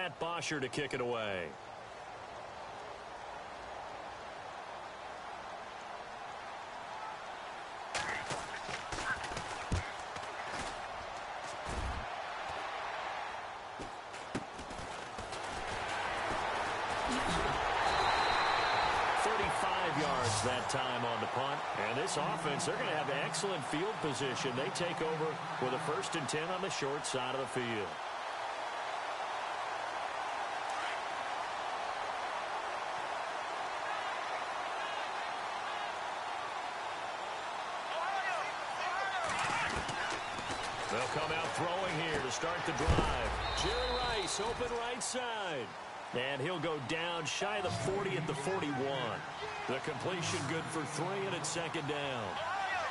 Matt Bosher to kick it away. That time on the punt. And this offense, they're going to have excellent field position. They take over with a 1st and 10 on the short side of the field. They'll come out throwing here to start the drive. Jerry Rice, open right side. And he'll go down shy of the 40 at the 41. The completion good for 3, and it's 2nd down.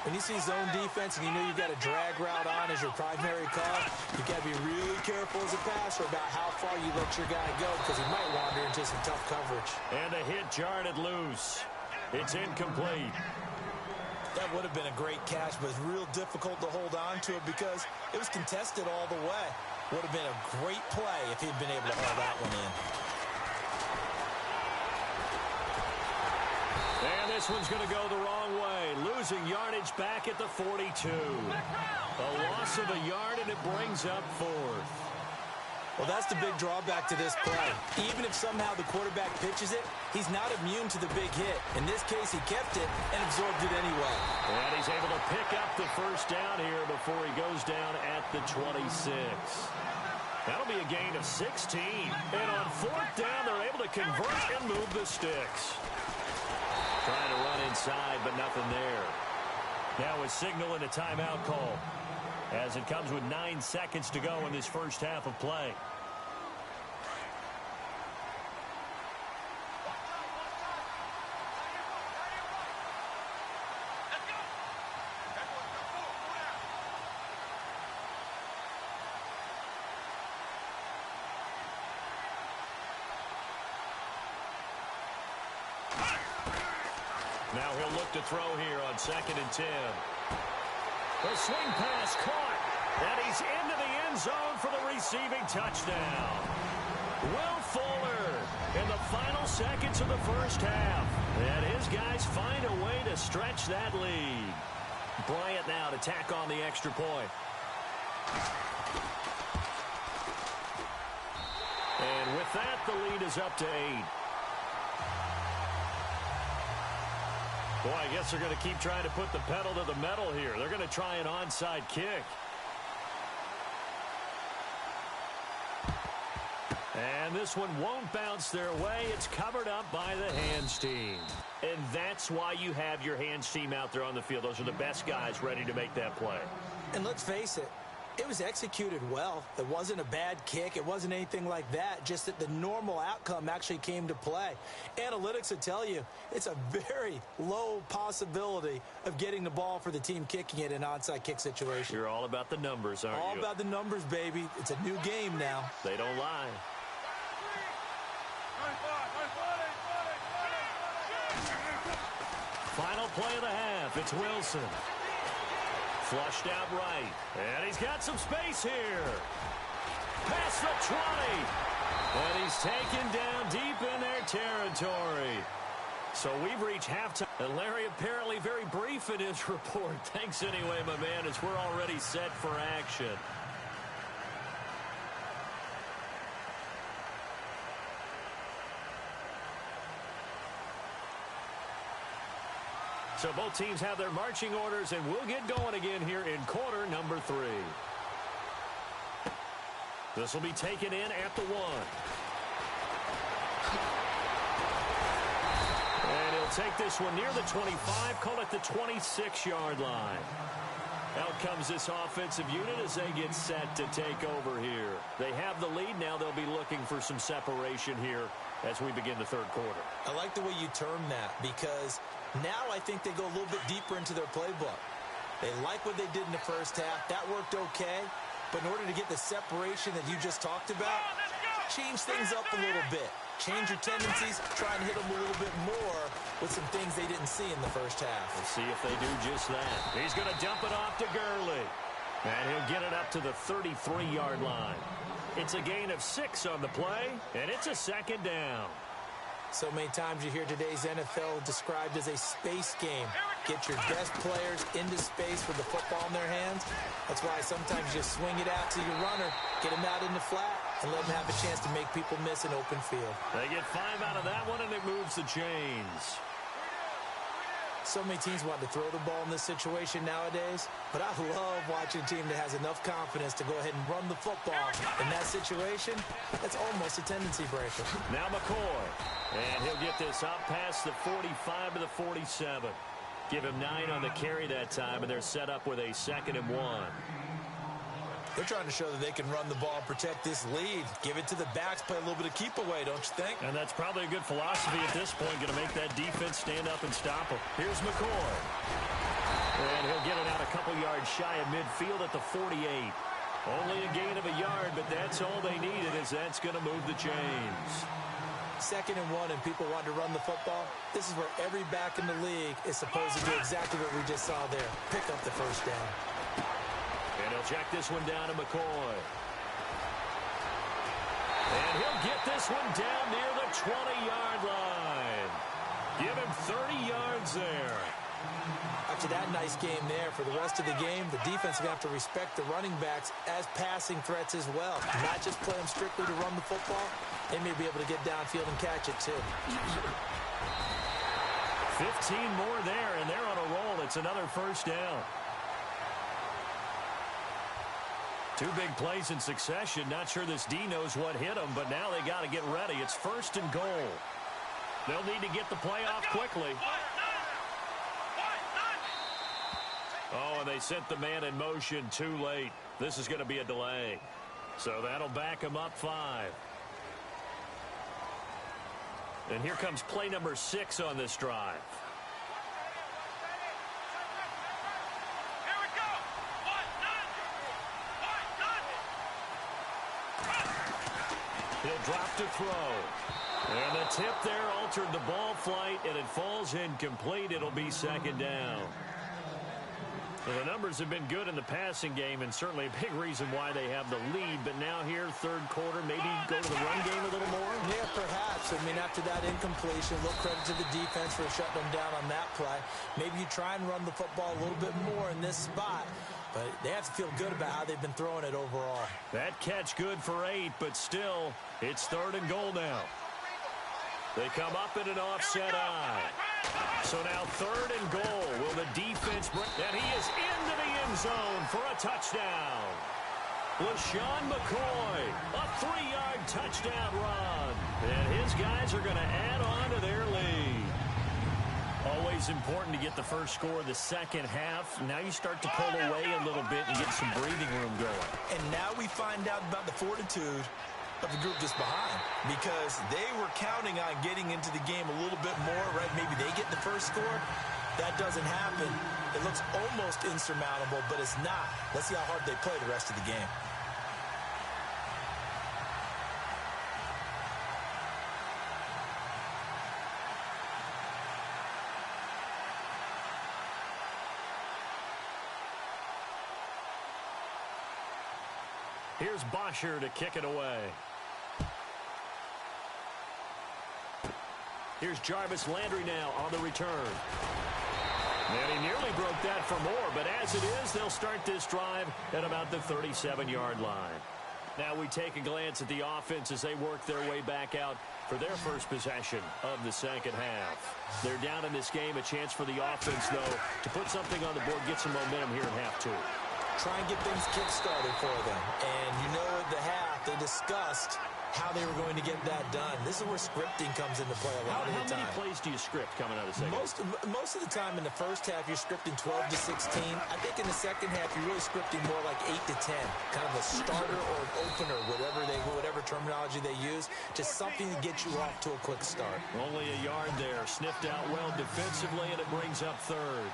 When you see zone defense and you know you've got a drag route on as your primary call, you've got to be really careful as a passer about how far you let your guy go because he might wander into some tough coverage. And a hit jarred it loose. It's incomplete. That would have been a great catch, but it's real difficult to hold on to it because it was contested all the way. Would have been a great play if he'd been able to hold that one in. And this one's going to go the wrong way. Losing yardage back at the 42. A loss of a yard, and it brings up 4th. Well, that's the big drawback to this play. Even if somehow the quarterback pitches it, he's not immune to the big hit. In this case, he kept it and absorbed it anyway. And he's able to pick up the 1st down here before he goes down at the 26. That'll be a gain of 16. And on 4th down, they're able to convert and move the sticks. Trying to run inside, but nothing there. Now a signal and a timeout call as it comes with 9 seconds to go in this first half of play. Now he'll look to throw here on 2nd and 10. The swing pass caught, and he's into the end zone for the receiving touchdown. Will Fuller in the final seconds of the first half. And his guys find a way to stretch that lead. Bryant now to tack on the extra point. And with that, the lead is up to 8. Boy, I guess they're going to keep trying to put the pedal to the metal here. They're going to try an onside kick. And this one won't bounce their way. It's covered up by the hands team. And that's why you have your hands team out there on the field. Those are the best guys ready to make that play. And let's face it, it was executed well. It wasn't a bad kick. It wasn't anything like that. Just that the normal outcome actually came to play. Analytics will tell you it's a very low possibility of getting the ball for the team kicking it in an onside kick situation. You're all about the numbers, aren't you? All about the numbers, baby. It's a new game now. They don't lie. Final play of the half. It's Wilson. Flushed out right. And he's got some space here. Past the 20. And he's taken down deep in their territory. So we've reached halftime. And Larry apparently very brief in his report. Thanks anyway, my man, as we're already set for action. So both teams have their marching orders, and we'll get going again here in quarter number 3. This will be taken in at the 1. And he'll take this one near the 25, call it the 26-yard line. Out comes this offensive unit as they get set to take over here. They have the lead. Now they'll be looking for some separation here as we begin the third quarter. I like the way you term that because now I think they go a little bit deeper into their playbook. They like what they did in the first half. That worked okay. But in order to get the separation that you just talked about, change things up a little bit. Change your tendencies. Try and hit them a little bit more with some things they didn't see in the first half. We'll see if they do just that. He's going to dump it off to Gurley. And he'll get it up to the 33-yard line. It's a gain of 6 on the play, and it's a second down. So many times you hear today's NFL described as a space game. Get your best players into space with the football in their hands. That's why sometimes you swing it out to your runner, get him out in the flat, and let him have a chance to make people miss an open field. They get 5 out of that one, and it moves the chains. So many teams want to throw the ball in this situation nowadays, but I love watching a team that has enough confidence to go ahead and run the football. In that situation, that's almost a tendency breaker. Now McCoy, and he'll get this up past the 45 to the 47. Give him 9 on the carry that time, and they're set up with a 2nd and 1. They're trying to show that they can run the ball and protect this lead. Give it to the backs, play a little bit of keep away, don't you think? And that's probably a good philosophy at this point, going to make that defense stand up and stop him. Here's McCoy. And he'll get it out a couple yards shy of midfield at the 48. Only a gain of a yard, but that's all they needed, as that's going to move the chains. 2nd and 1, and people want to run the football. This is where every back in the league is supposed to do exactly what we just saw there. Pick up the first down. And he'll check this one down to McCoy. And he'll get this one down near the 20-yard line. Give him 30 yards there. After that nice game there, for the rest of the game, the defense is going to have to respect the running backs as passing threats as well. Not just play them strictly to run the football. They may be able to get downfield and catch it, too. 15 more there, and they're on a roll. It's another first down. 2 big plays in succession. Not sure this D knows what hit them, but now they got to get ready. It's 1st and goal. They'll need to get the play off quickly. Oh, and they sent the man in motion too late. This is going to be a delay. So that'll back him up 5. And here comes play number 6 on this drive. He'll drop to throw. And the tip there altered the ball flight, and it falls incomplete. It'll be 2nd down. Well, the numbers have been good in the passing game, and certainly a big reason why they have the lead. But now here, 3rd quarter, maybe go to the run game a little more? Yeah, perhaps. I mean, after that incompletion, a little credit to the defense for shutting them down on that play. Maybe you try and run the football a little bit more in this spot. But they have to feel good about how they've been throwing it overall. That catch good for 8, but still, it's 3rd and goal now. They come up in an offset eye. So now 3rd and goal. Will the defense bring... And he is into the end zone for a touchdown. LaShawn McCoy, a 3-yard touchdown run. And his guys are going to add on to their lead. Always important to get the first score of the second half. Now you start to pull away a little bit and get some breathing room going. And now we find out about the fortitude of the group that's behind, because they were counting on getting into the game a little bit more, right? Maybe they get the first score. That doesn't happen. It looks almost insurmountable, but it's not. Let's see how hard they play the rest of the game. Here's Bosher to kick it away. Here's Jarvis Landry now on the return. And he nearly broke that for more, but as it is, they'll start this drive at about the 37-yard line. Now we take a glance at the offense as they work their way back out for their first possession of the second half. They're down in this game. A chance for the offense, though, to put something on the board, get some momentum here in half 2. Try and get things kick-started for them. And you know at the half, they discussed how they were going to get that done. This is where scripting comes into play a lot of the time. How many plays do you script coming out of the second? Most of the time in the first half, you're scripting 12 to 16. I think in the second half, you're really scripting more like 8 to 10. Kind of a starter or an opener, whatever terminology they use. Just something to get you off to a quick start. Only a yard there. Sniffed out well defensively, and it brings up 3rd.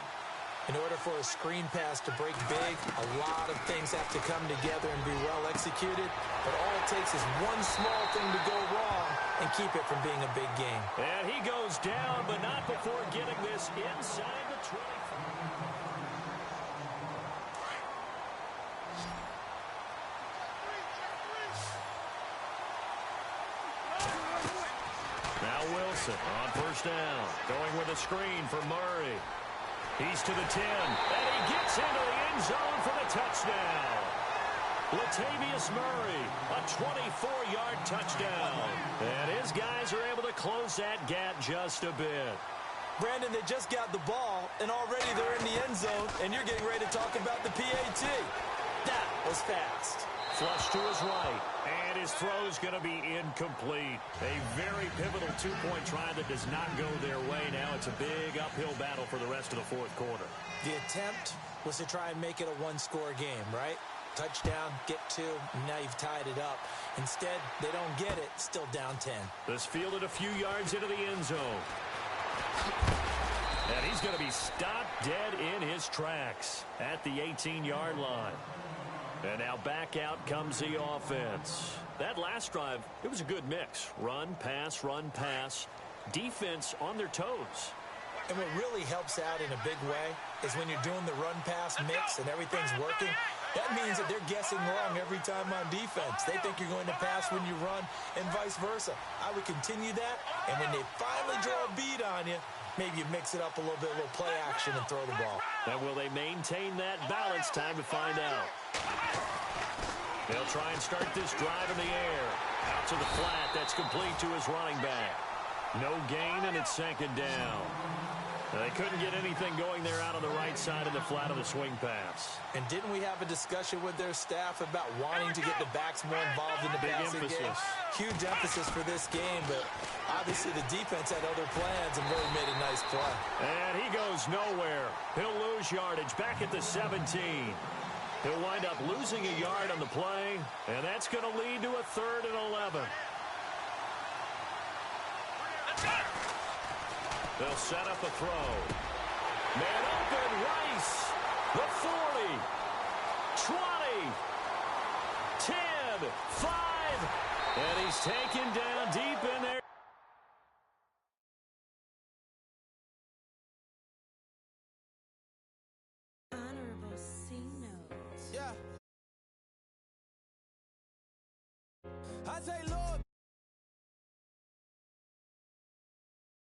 In order for a screen pass to break big, a lot of things have to come together and be well executed. But all it takes is one small thing to go wrong and keep it from being a big game. And he goes down, but not before getting this inside the 25. Now Wilson on first down. Going with a screen for Murray. He's to the 10. And he gets into the end zone for the touchdown. Latavius Murray, a 24-yard touchdown. And his guys are able to close that gap just a bit. Brandon, they just got the ball, and already they're in the end zone, and you're getting ready to talk about the PAT. That was fast. Flush to his right, and his throw is going to be incomplete. A very pivotal two-point try that does not go their way. Now it's a big uphill battle for the rest of the fourth quarter. The attempt was to try and make it a one-score game, right? Touchdown, get two, and now you've tied it up. Instead, they don't get it, still down 10. This fielded a few yards into the end zone. And he's going to be stopped dead in his tracks at the 18-yard line. And now back out comes the offense. That last drive, it was a good mix. Run, pass, defense on their toes. And what really helps out in a big way is when you're doing the run-pass mix and everything's working, that means that they're guessing wrong every time on defense. They think you're going to pass when you run and vice versa. I would continue that, and when they finally draw a bead on you, maybe you mix it up a little bit, a little play action, and throw the ball. And will they maintain that balance? Time to find out. They'll try and start this drive in the air. Out to the flat. That's complete to his running back. No gain, and it's second down. They couldn't get anything going there out on the right side of the flat of the swing pass. And didn't we have a discussion with their staff about wanting to get the backs more involved in the passing game? Huge emphasis for this game, but obviously the defense had other plans and really made a nice play. And he goes nowhere. He'll lose yardage back at the 17. He'll wind up losing a yard on the play, and that's going to lead to a 3rd and 11. They'll set up a throw. Man open, Rice. The 40. 20. 10. 5. And he's taken down deep in